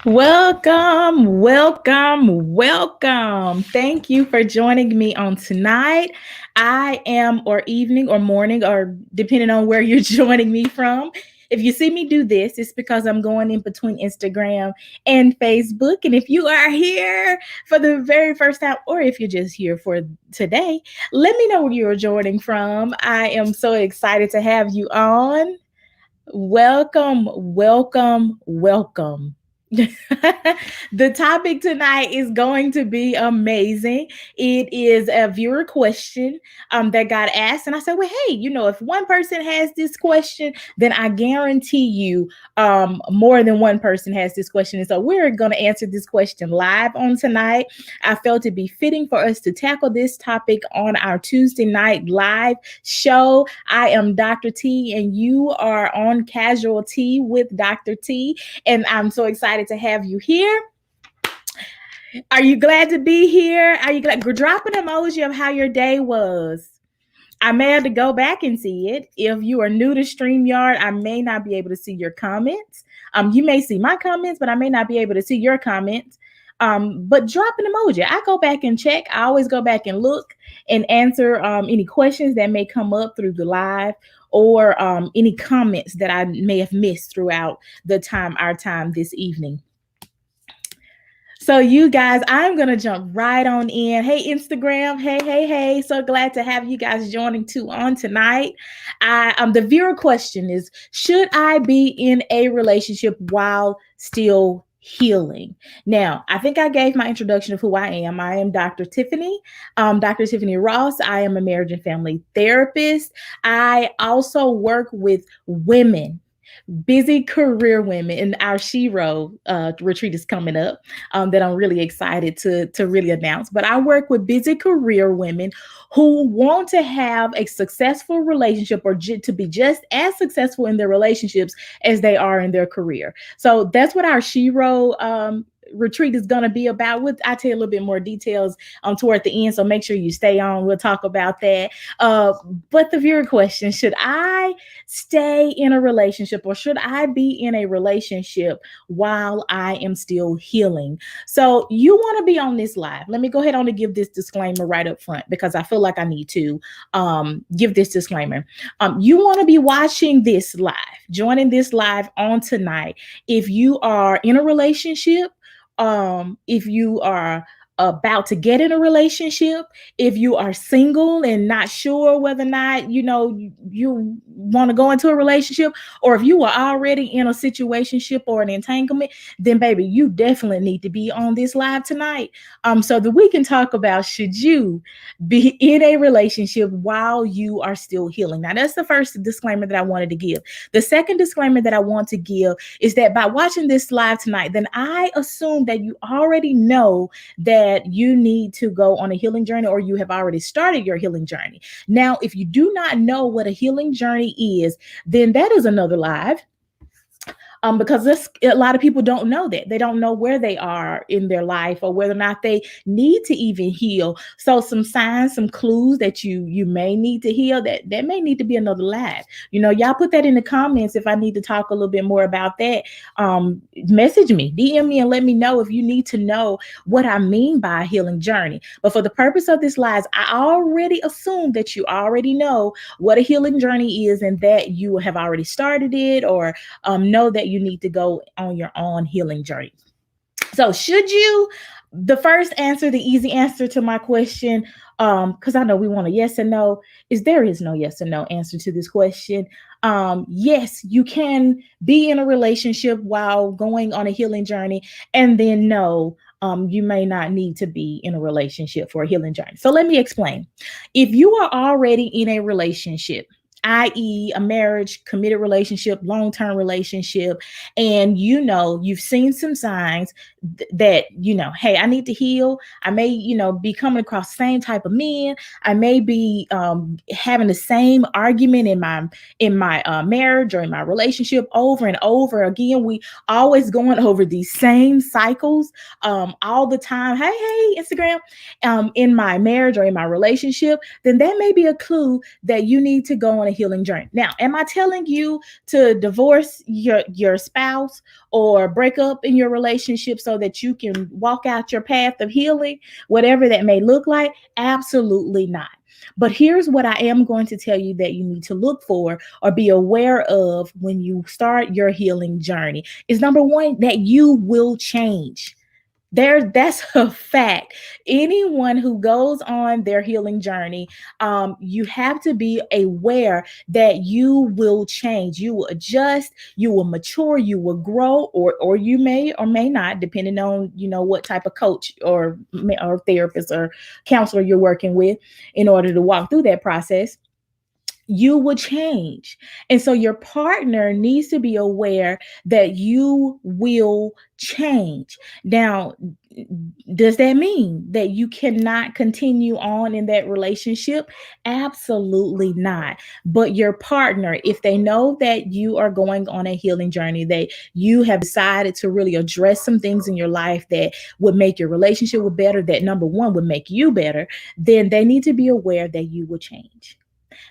Welcome, welcome, welcome. Thank you for joining me on tonight. I am, or evening, or morning, or depending on where you're joining me from. If you see me do this, it's because I'm going in between Instagram and Facebook. And if you are here for the very first time, or if you're just here for today, let me know where you're joining from. I am so excited to have you on. Welcome, welcome, welcome. The topic tonight is going to be amazing. It is a viewer question that got asked, and I said, "Well, hey, if one person has this question, then I guarantee you, more than one person has this question." And so we're going to answer this question live on tonight. I felt it be fitting for us to tackle this topic on our Tuesday night live show. I am Dr. T, and you are on Casual Tea with Dr. T, and I'm so excited to have you here. Are you glad to be here? Are you glad? Drop an emoji of how your day was. I may have to go back and see it. If you are new to StreamYard, I may not be able to see your comments. You may see my comments, but I may not be able to see your comments. But drop an emoji. I go back and check. I always go back and look and answer any questions that may come up through the live or any comments that I may have missed throughout our time this evening. So you guys, I'm going to jump right on in. Hey, Instagram. Hey. So glad to have you guys joining too on tonight. The viewer question is, should I be in a relationship while still healing? Now, I think I gave my introduction of who I am. I am Dr. Tiffany, Dr. Tiffany Ross. I am a marriage and family therapist. I also work with women, busy career women, and our Shiro retreat is coming up that I'm really excited to really announce. But I work with busy career women who want to have a successful relationship or to be just as successful in their relationships as they are in their career. So that's what our Shiro retreat is going to be about. I'll tell you a little bit more details toward the end, so make sure you stay on. We'll talk about that. But the viewer question, should I stay in a relationship or should I be in a relationship while I am still healing? So you want to be on this live. Let me go ahead on and give this disclaimer right up front because I feel like I need to give this disclaimer. You want to be watching this live, joining this live on tonight if you are in a relationship, if you are about to get in a relationship, if you are single and not sure whether or not you want to go into a relationship, or if you are already in a situationship or an entanglement, then baby, you definitely need to be on this live tonight, so that we can talk about, should you be in a relationship while you are still healing? Now, that's the first disclaimer that I wanted to give. The second disclaimer that I want to give is that by watching this live tonight, then I assume that you already know that you need to go on a healing journey, or you have already started your healing journey. Now, if you do not know what a healing journey is, then that is another live. Because a lot of people don't know that. They don't know where they are in their life or whether or not they need to even heal. So some signs, some clues that you may need to heal, that may need to be another live. Y'all put that in the comments if I need to talk a little bit more about that. Message me, DM me, and let me know if you need to know what I mean by a healing journey. But for the purpose of this live, I already assume that you already know what a healing journey is and that you have already started it, or know that you need to go on your own healing journey. So should you? The first answer, the easy answer to my question, because I know we want a yes and no, is there is no yes and no answer to this question. Yes, you can be in a relationship while going on a healing journey, and then no, you may not need to be in a relationship for a healing journey. So let me explain. If you are already in a relationship, i.e., a marriage, committed relationship, long-term relationship, and you've seen some signs that hey, I need to heal. I may be coming across the same type of men. I may be having the same argument in my marriage or in my relationship over and over again. We always going over these same cycles all the time. Hey, Instagram, in my marriage or in my relationship, then that may be a clue that you need to go on a healing journey. Now, am I telling you to divorce your spouse or break up in your relationship so that you can walk out your path of healing, whatever that may look like? Absolutely not. But here's what I am going to tell you that you need to look for or be aware of when you start your healing journey is number one, that you will change. That's a fact. Anyone who goes on their healing journey, you have to be aware that you will change, you will adjust, you will mature, you will grow, or you may or may not, depending on what type of coach or therapist or counselor you're working with in order to walk through that process. You will change. And so your partner needs to be aware that you will change. Now, does that mean that you cannot continue on in that relationship? Absolutely not. But your partner, if they know that you are going on a healing journey, that you have decided to really address some things in your life that would make your relationship better, that number one would make you better, then they need to be aware that you will change.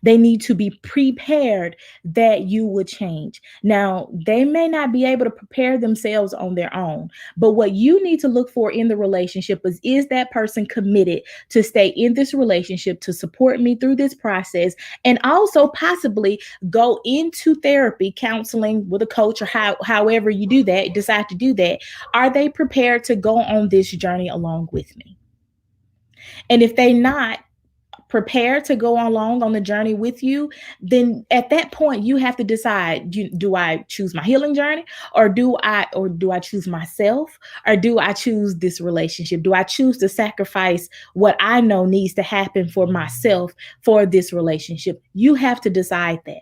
They need to be prepared that you would change. Now, they may not be able to prepare themselves on their own, but what you need to look for in the relationship is that person committed to stay in this relationship, to support me through this process, and also possibly go into therapy, counseling with a coach, or however you do that, decide to do that. Are they prepared to go on this journey along with me? And if they not prepared to go along on the journey with you, then at that point you have to decide, do I choose my healing journey, or do I choose myself, or do I choose this relationship? Do I choose to sacrifice what I know needs to happen for myself for this relationship? You have to decide that.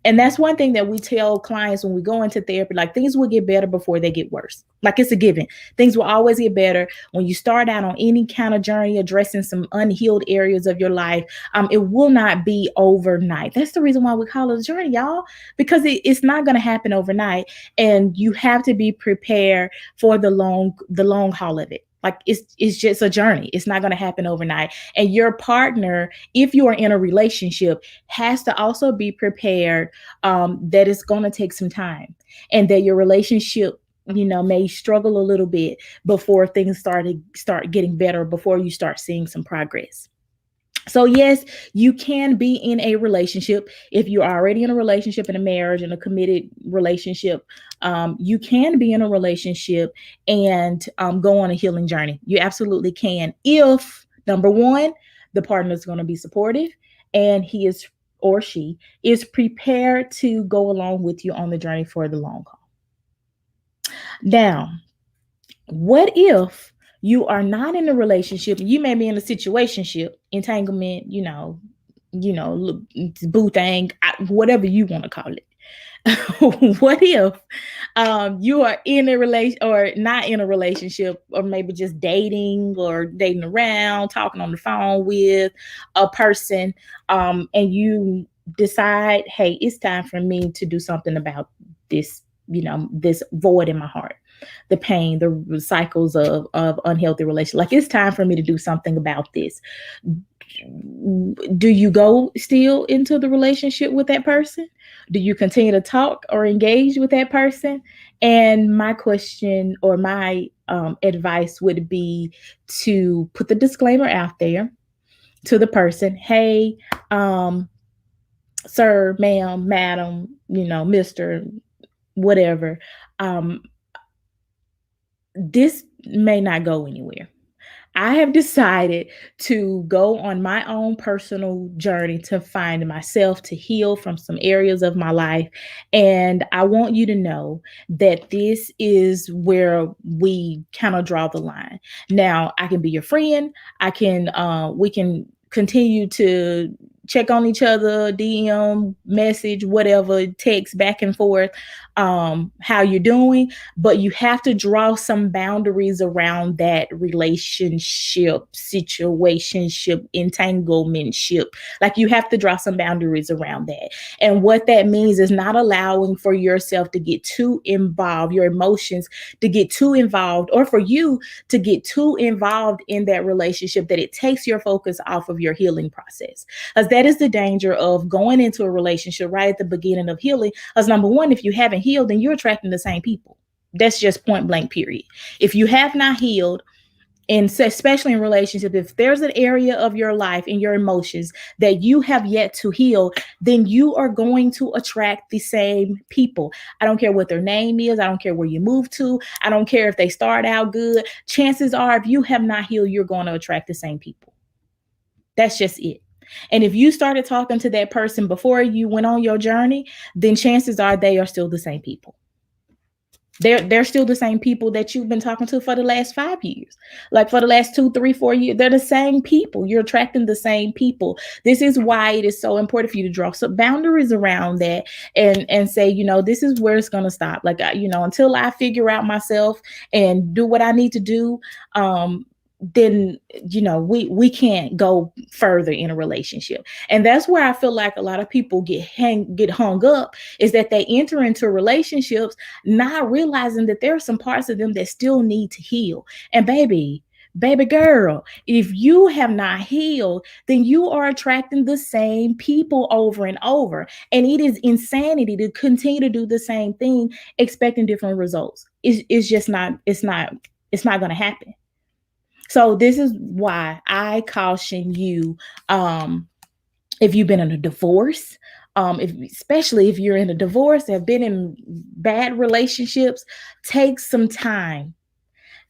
And that's one thing that we tell clients when we go into therapy, like, things will get better before they get worse. Like, it's a given. Things will always get better when you start out on any kind of journey addressing some unhealed areas of your life. It will not be overnight. That's the reason why we call it a journey, y'all, because it's not going to happen overnight. And you have to be prepared for the long haul of it. Like, it's just a journey. It's not going to happen overnight. And your partner, if you are in a relationship, has to also be prepared that it's going to take some time, and that your relationship, may struggle a little bit before things start getting better, before you start seeing some progress. So yes, you can be in a relationship. If you're already in a relationship, in a marriage, in a committed relationship, you can be in a relationship and go on a healing journey. You absolutely can, if number one, the partner is going to be supportive, and he is or she is prepared to go along with you on the journey for the long haul. Now, what if you are not in a relationship? You may be in a situationship, entanglement, boo thing, whatever you want to call it. What if you are in a relation or not in a relationship, or maybe just dating around, talking on the phone with a person, and you decide, hey, it's time for me to do something about this, this void in my heart, the pain, the cycles of unhealthy relations. Like, it's time for me to do something about this. Do you go still into the relationship with that person? Do you continue to talk or engage with that person? And my question, or my advice, would be to put the disclaimer out there to the person. Hey, sir, ma'am, madam, Mr. whatever, this may not go anywhere. I have decided to go on my own personal journey to find myself, to heal from some areas of my life. And I want you to know that this is where we kind of draw the line. Now, I can be your friend. We can continue to check on each other, DM, message, whatever, text back and forth. how you're doing, but you have to draw some boundaries around that relationship, situationship, entanglementship. Like you have to draw some boundaries around that. And what that means is not allowing for yourself to get too involved, your emotions to get too involved, or for you to get too involved in that relationship that it takes your focus off of your healing process. Because that is the danger of going into a relationship right at the beginning of healing. Because number one, if you haven't healed, then you're attracting the same people. That's just point blank, period. If you have not healed, and so especially in relationships, if there's an area of your life and your emotions that you have yet to heal, then you are going to attract the same people. I don't care what their name is. I don't care where you move to. I don't care if they start out good. Chances are, if you have not healed, you're going to attract the same people. That's just it. And if you started talking to that person before you went on your journey, then chances are they are still the same people. They're still the same people that you've been talking to for the last 5 years, like for the last 2, 3, 4 years. They're the same people. You're attracting the same people. This is why it is so important for you to draw some boundaries around that, and say, this is where it's gonna stop. Like, until I figure out myself and do what I need to do, then we can't go further in a relationship. And that's where I feel like a lot of people get hung up, is that they enter into relationships not realizing that there are some parts of them that still need to heal. And baby girl, if you have not healed, then you are attracting the same people over and over. And it is insanity to continue to do the same thing expecting different results. It's just not, it's not going to happen. So this is why I caution you, if you've been in a divorce, especially if you're in a divorce, have been in bad relationships, take some time.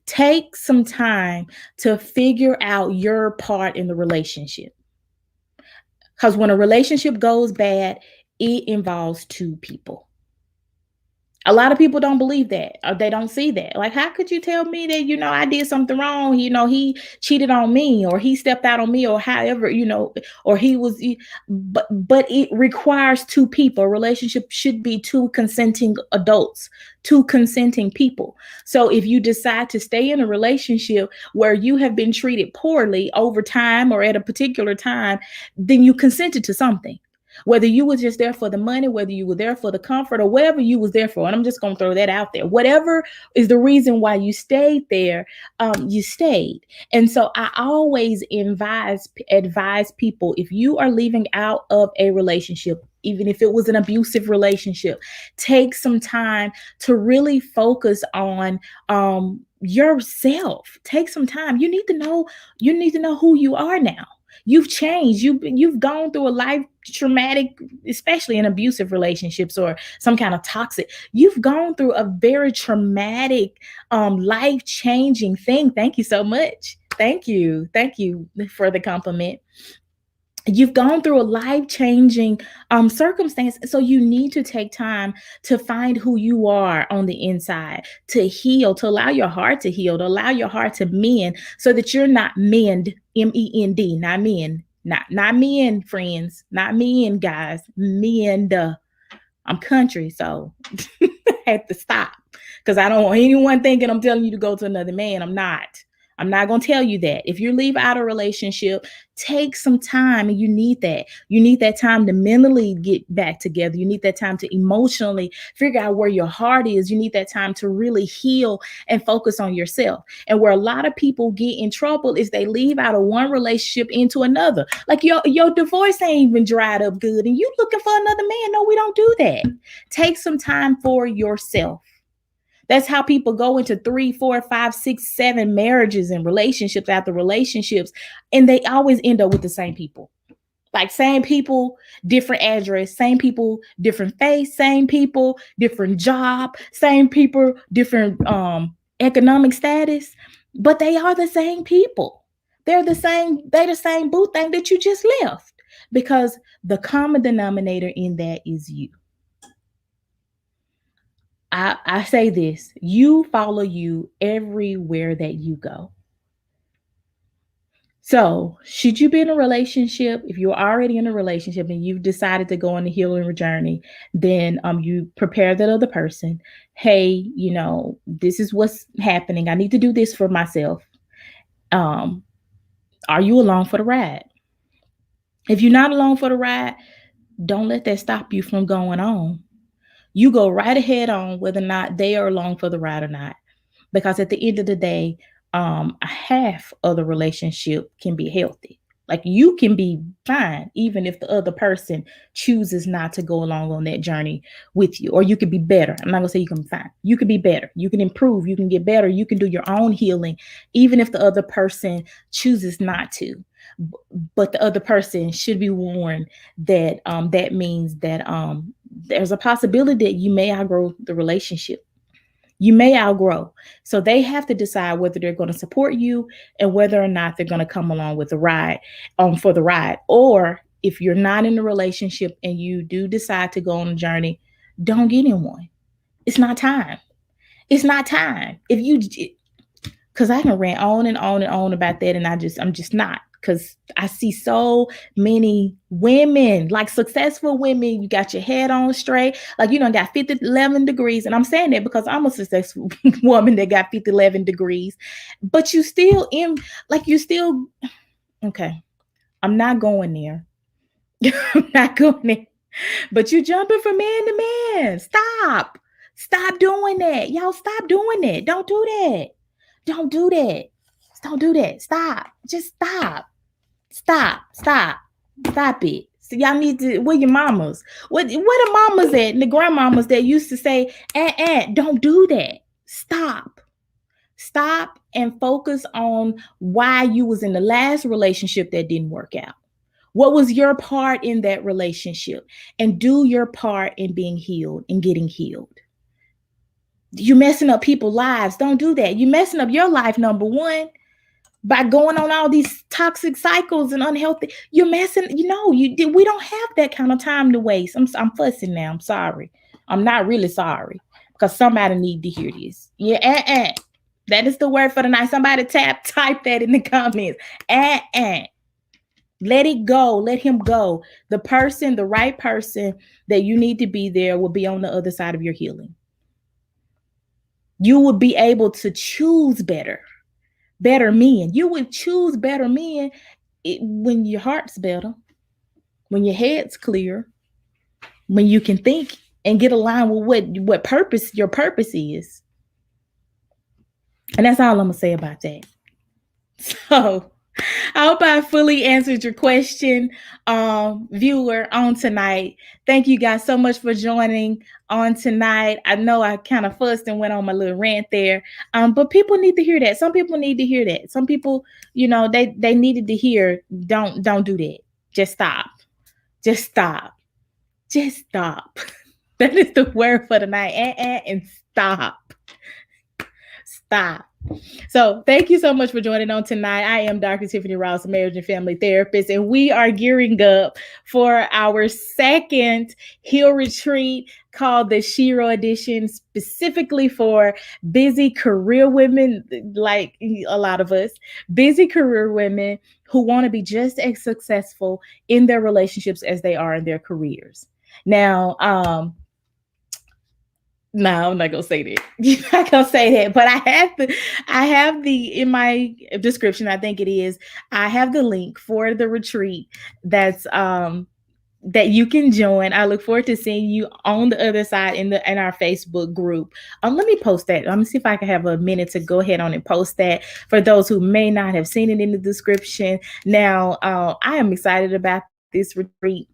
Take some time to figure out your part in the relationship. Because when a relationship goes bad, it involves two people. A lot of people don't believe that, or they don't see that. Like, how could you tell me that, I did something wrong? He cheated on me, or he stepped out on me, or however, or he was, but it requires two people. A relationship should be two consenting adults, two consenting people. So if you decide to stay in a relationship where you have been treated poorly over time or at a particular time, then you consented to something. Whether you were just there for the money, whether you were there for the comfort, or whatever you was there for. And I'm just going to throw that out there. Whatever is the reason why you stayed there, you stayed. And so I always advise people, if you are leaving out of a relationship, even if it was an abusive relationship, take some time to really focus on yourself. Take some time. You need to know who you are now. You've changed. You've gone through a life traumatic, especially in abusive relationships or some kind of toxic. You've gone through a very traumatic, life-changing thing. Thank you so much. Thank you for the compliment. You've gone through a life-changing circumstance, so you need to take time to find who you are on the inside, to heal, to allow your heart to heal, to allow your heart to mend, so that you're not mend, MEND, not men, not men, friends, not men, guys, mend. I'm country, so I had to stop, because I don't want anyone thinking I'm telling you to go to another man. I'm not. I'm not going to tell you that. If you leave out a relationship, take some time, and you need that. You need that time to mentally get back together. You need that time to emotionally figure out where your heart is. You need that time to really heal and focus on yourself. And where a lot of people get in trouble is they leave out of one relationship into another. Like your divorce ain't even dried up good, and you looking for another man. No, we don't do that. Take some time for yourself. That's how people go into 3, 4, 5, 6, 7 marriages and relationships after relationships. And they always end up with the same people. Like, same people, different address, same people, different face, same people, different job, same people, different economic status. But they are the same people. They're the same boo thing that you just left. Because the common denominator in that is you. I say this: you follow you everywhere that you go. So, should you be in a relationship, if you're already in a relationship and you've decided to go on the healing journey, then you prepare that other person. Hey, this is what's happening. I need to do this for myself. Um, are you along for the ride? If you're not along for the ride, don't let that stop you from going on. You go right ahead on whether or not they are along for the ride or not. Because at the end of the day, a half of the relationship can be healthy. Like you can be fine, even if the other person chooses not to go along on that journey with you, or you could be better. I'm not gonna say you can be fine. You could be better. You can improve. You can get better. You can do your own healing, even if the other person chooses not to. But the other person should be warned that that means that there's a possibility that you may outgrow the relationship. You may outgrow. So they have to decide whether they're going to support you and whether or not they're going to come along with the ride, for the ride. Or if you're not in a relationship and you do decide to go on a journey, don't get in one. It's not time. It's not time. If you, because I can rant on and on and on about that, and I'm just not. Because I see so many women, like successful women, you got your head on straight, like you done got 50, 11 degrees. And I'm saying that because I'm a successful woman that got 50, 11 degrees. But you still okay, I'm not going there. I'm not going there. But you jumping from man to man. Stop. Stop doing that. Y'all stop doing that. Don't do that. Don't do that. Don't do that. Stop. Just stop. Stop. Stop. Stop it. So y'all need to, where your mamas? Where the mamas at? And the grandmamas that used to say, don't do that. Stop. Stop and focus on why you was in the last relationship that didn't work out. What was your part in that relationship? And do your part in being healed and getting healed. You messing up people's lives. Don't do that. You messing up your life, number one, by going on all these toxic cycles and unhealthy. You're messing, we don't have that kind of time to waste. I'm fussing now. I'm sorry. I'm not really sorry because somebody need to hear this. Yeah, That is the word for the night. Somebody type that in the comments. Let it go. Let him go. The right person that you need to be there will be on the other side of your healing. You would be able to choose better men. You would choose better men when your heart's better, when your head's clear, when you can think and get aligned with what purpose your purpose is. And that's all I'm gonna say about that. So I hope I fully answered your question, viewer, on tonight. Thank you guys so much for joining on tonight. I know I kind of fussed and went on my little rant there, but people need to hear that. Some people need to hear that. Some people, they needed to hear, don't do that. Just stop. Just stop. Just stop. That is the word for the night. And stop. Stop. So thank you so much for joining on tonight. I am Dr. Tiffany Ross, marriage and family therapist, and we are gearing up for our second Heal Retreat called the Shiro Edition, specifically for busy career women, like a lot of us, busy career women who want to be just as successful in their relationships as they are in their careers. Now, no, I'm not gonna say that. You're not gonna say that. But I have the in my description, I think it is. I have the link for the retreat that's that you can join. I look forward to seeing you on the other side in our Facebook group. Let me post that. Let me see if I can have a minute to go ahead on and post that for those who may not have seen it in the description. Now, I am excited about this retreat,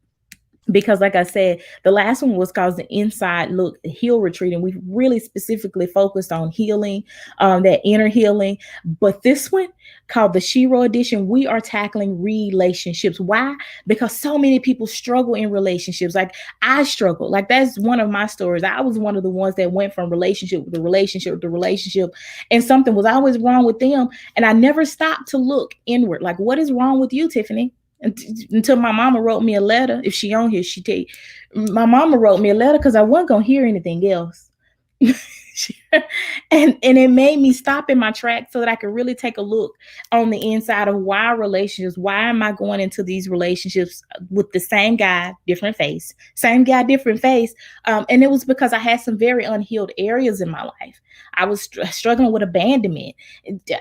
because like I said, the last one was called the Inside Look Heal Retreat, and we really specifically focused on healing, that inner healing. But this one, called the Shiro Edition, we are tackling relationships. Why? Because so many people struggle in relationships. Like I struggle. Like that's one of my stories. I was one of the ones that went from relationship to relationship to relationship, and something was always wrong with them. And I never stopped to look inward. Like, what is wrong with you, Tiffany? Until my mama wrote me a letter. If she on here, she take. My mama wrote me a letter because I wasn't gonna hear anything else. And it made me stop in my tracks so that I could really take a look on the inside of why relationships, why am I going into these relationships with the same guy, different face, same guy, different face. And it was because I had some very unhealed areas in my life. I was struggling with abandonment.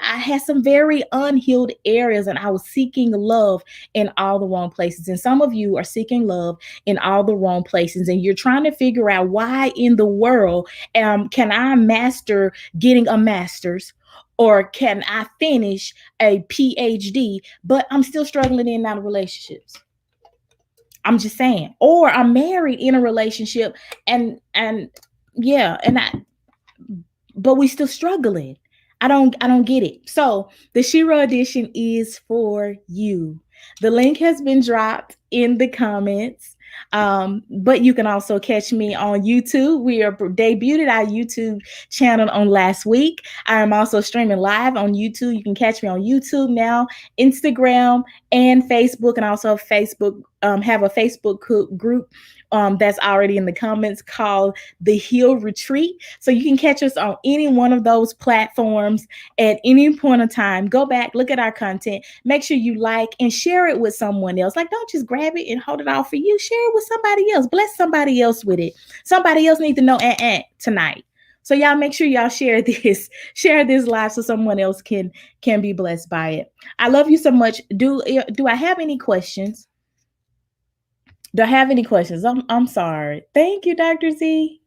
I had some very unhealed areas, and I was seeking love in all the wrong places. And some of you are seeking love in all the wrong places, and you're trying to figure out why in the world can I master getting a master's, or can I finish a PhD, but I'm still struggling in and out of relationships. I'm just saying. Or I'm married in a relationship, and yeah, and I but we still struggling. I don't get it. So the Shiro edition is for you. The link has been dropped in the comments. But you can also catch me on YouTube. We are debuted our YouTube channel on last week. I am also streaming live on YouTube. You can catch me on YouTube now, Instagram, and Facebook, and also Facebook. Have a Facebook group that's already in the comments called The Heal Retreat. So you can catch us on any one of those platforms at any point of time. Go back, look at our content, make sure you like and share it with someone else. Like, don't just grab it and hold it all for you. Share it with somebody else. Bless somebody else with it. Somebody else needs to know tonight. So y'all make sure y'all share this live so someone else can be blessed by it. I love you so much. Do I have any questions? Do I have any questions? I'm sorry. Thank you, Dr. Z.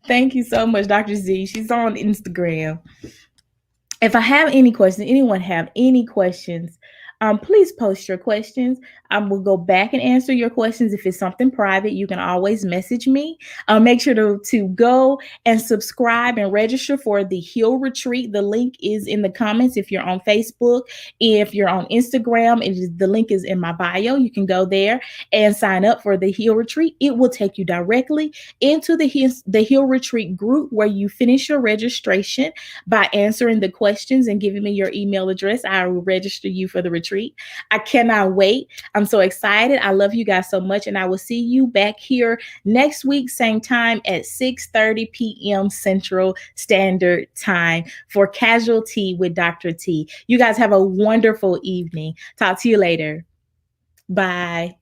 Thank you so much, Dr. Z. She's on Instagram. If I have any questions, anyone have any questions, please post your questions. I will go back and answer your questions. If it's something private, you can always message me. Make sure to go and subscribe and register for the Heal Retreat. The link is in the comments. If you're on Facebook, if you're on Instagram, the link is in my bio. You can go there and sign up for the Heal Retreat. It will take you directly into the Heal Retreat group, where you finish your registration by answering the questions and giving me your email address. I will register you for the retreat. I cannot wait. I'm so excited. I love you guys so much, and I will see you back here next week, same time at 6:30 p.m. Central Standard Time for Casual Tea with Dr. T. You guys have a wonderful evening. Talk to you later. Bye.